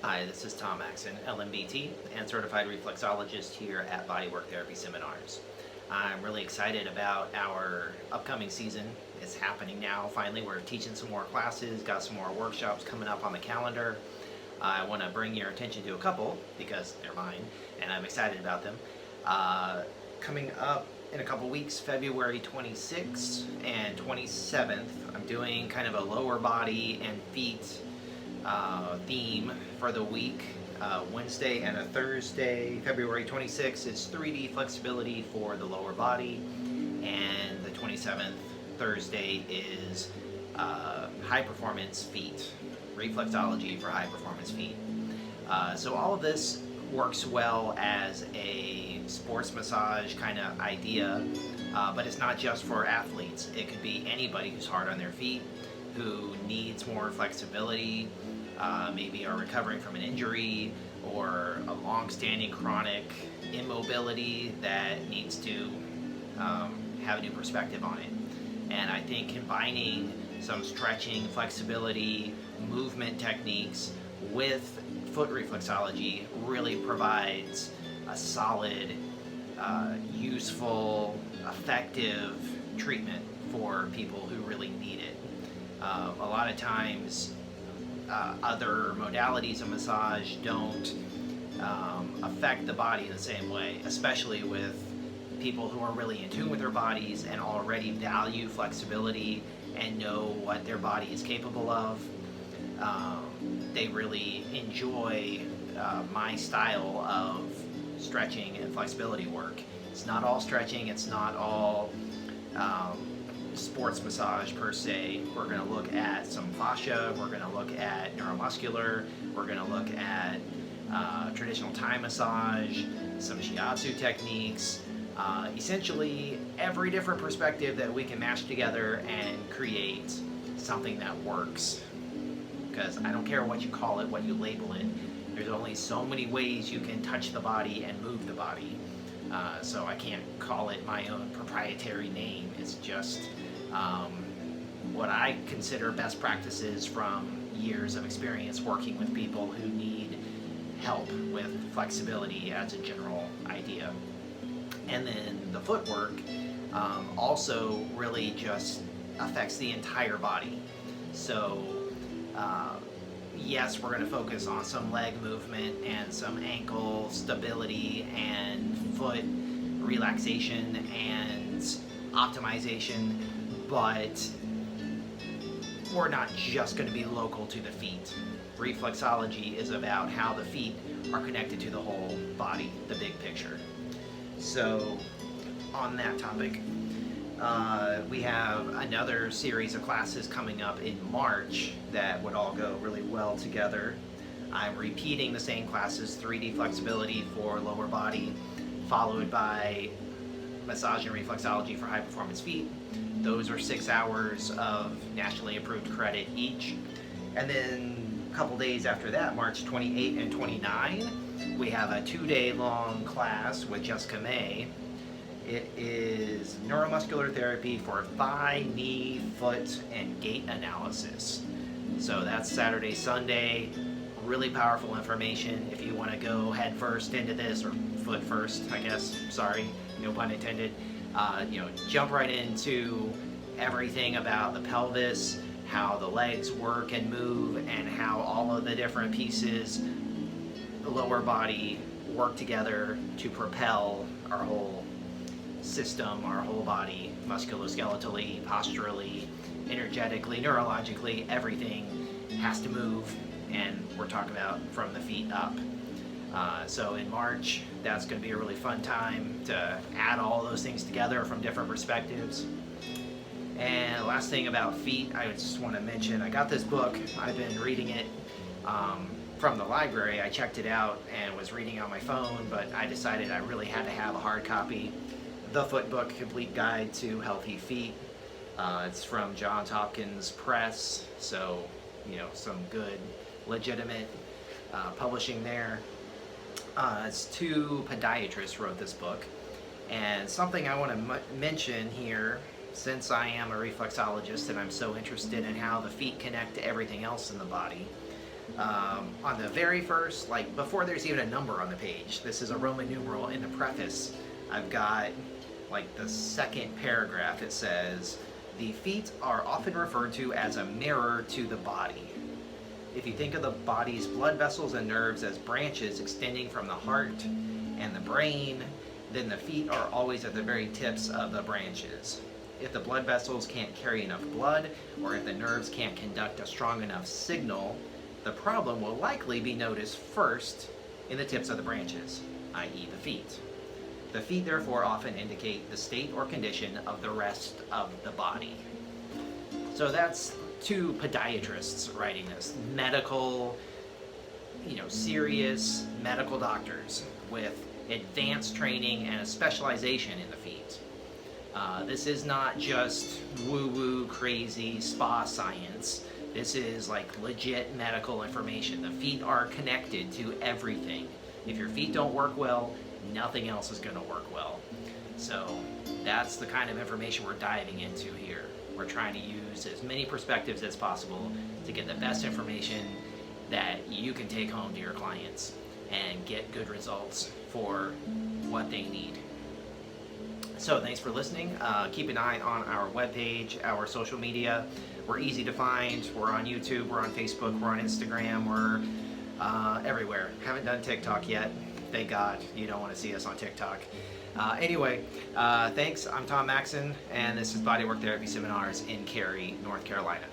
Hi, this is Tom Maxson, LMBT, and Certified Reflexologist here at Bodywork Therapy Seminars. I'm really excited about our upcoming season. It's happening now. Finally, we're teaching some more classes, got some more workshops coming up on the calendar. I want to bring your attention to a couple because they're mine, and I'm excited about them. Coming up in a couple weeks, February 26th and 27th, I'm doing kind of a lower body and feet theme for the week. Wednesday and a Thursday. February 26th is 3D flexibility for the lower body, and the 27th, Thursday, is high performance feet, reflexology for high performance feet. So all of this works well as a sports massage kind of idea, but it's not just for athletes. It could be anybody who's hard on their feet, who needs more flexibility, maybe are recovering from an injury or a long-standing chronic immobility that needs to have a new perspective on it. And I think combining some stretching, flexibility, movement techniques with foot reflexology really provides a solid, useful, effective treatment for people who really need it. A lot of times other modalities of massage don't affect the body in the same way, especially with people who are really in tune with their bodies and already value flexibility and know what their body is capable of. They really enjoy my style of stretching and flexibility work. It's not all stretching, it's not all sports massage per se. We're going to look at some fascia, we're going to look at neuromuscular, we're going to look at traditional Thai massage, some shiatsu techniques, essentially every different perspective that we can mash together and create something that works. Because I don't care what you call it, what you label it, there's only so many ways you can touch the body and move the body. So I can't call it my own proprietary name. It's just what I consider best practices from years of experience working with people who need help with flexibility as a general idea. And then the footwork also really just affects the entire body. So yes, we're going to focus on some leg movement and some ankle stability and foot relaxation and optimization, but we're not just going to be local to the feet. Reflexology is about how the feet are connected to the whole body, the big picture. So on that topic, we have another series of classes coming up in March that would all go really well together. I'm repeating the same classes, 3D flexibility for lower body, followed by massage and reflexology for high performance feet. Those are 6 hours of nationally approved credit each. And then a couple days after that, March 28 and 29, we have a 2-day long class with Jessica May. It is neuromuscular therapy for thigh, knee, foot, and gait analysis. So that's Saturday, Sunday. Really powerful information if you want to go head first into this, or foot first, I guess. Sorry, no pun intended. Jump right into everything about the pelvis, how the legs work and move, and how all of the different pieces, the lower body, work together to propel our whole system, our whole body, musculoskeletally, posturally, energetically, neurologically. Everything has to move, and we're talking about from the feet up. So in March, that's going to be a really fun time to add all those things together from different perspectives. And last thing about feet, I just want to mention, I got this book. I've been reading it from the library. I checked it out and was reading on my phone, but I decided I really had to have a hard copy. The Foot Book, Complete Guide to Healthy Feet. It's from Johns Hopkins Press, so some good, legitimate publishing there. It's 2 podiatrists wrote this book, and something I want to mention here, since I am a reflexologist and I'm so interested in how the feet connect to everything else in the body, On the very first, like before there's even a number on the page, this is a Roman numeral in the preface. I've got like the second paragraph. It says, the feet are often referred to as a mirror to the body. If you think of the body's blood vessels and nerves as branches extending from the heart and the brain, then the feet are always at the very tips of the branches. If the blood vessels can't carry enough blood, or if the nerves can't conduct a strong enough signal, the problem will likely be noticed first in the tips of the branches, i.e. the feet. The feet therefore often indicate the state or condition of the rest of the body. So that's two podiatrists writing this, medical, serious medical doctors with advanced training and a specialization in the feet. This is not just woo-woo crazy spa science. This is like legit medical information. The feet are connected to everything. If your feet don't work well, nothing else is going to work well. So that's the kind of information we're diving into here. We're trying to use as many perspectives as possible to get the best information that you can take home to your clients and get good results for what they need. So thanks for listening. Keep an eye on our webpage, our social media. We're easy to find. We're on YouTube, we're on Facebook, we're on Instagram, we're everywhere. Haven't done TikTok yet. Thank God you don't want to see us on TikTok. Anyway, thanks. I'm Tom Maxson, and this is Bodywork Therapy Seminars in Cary, North Carolina.